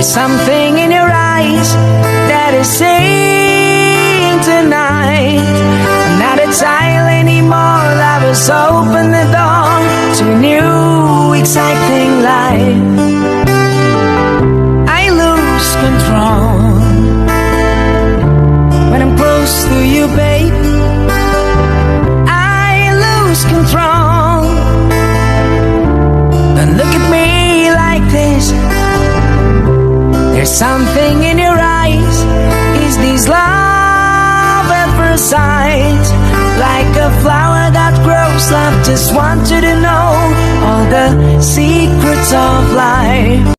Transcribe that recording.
There's something in your eyes that is saying tonight, I'm not a child anymore. Love has opened the door to a new, exciting life. I lose control when I'm close to you, babe. I lose control. Don't look at me like this. There's something in your eyes. Is this love at first sight? Like a flower that grows, love just want you to know all the secrets of life.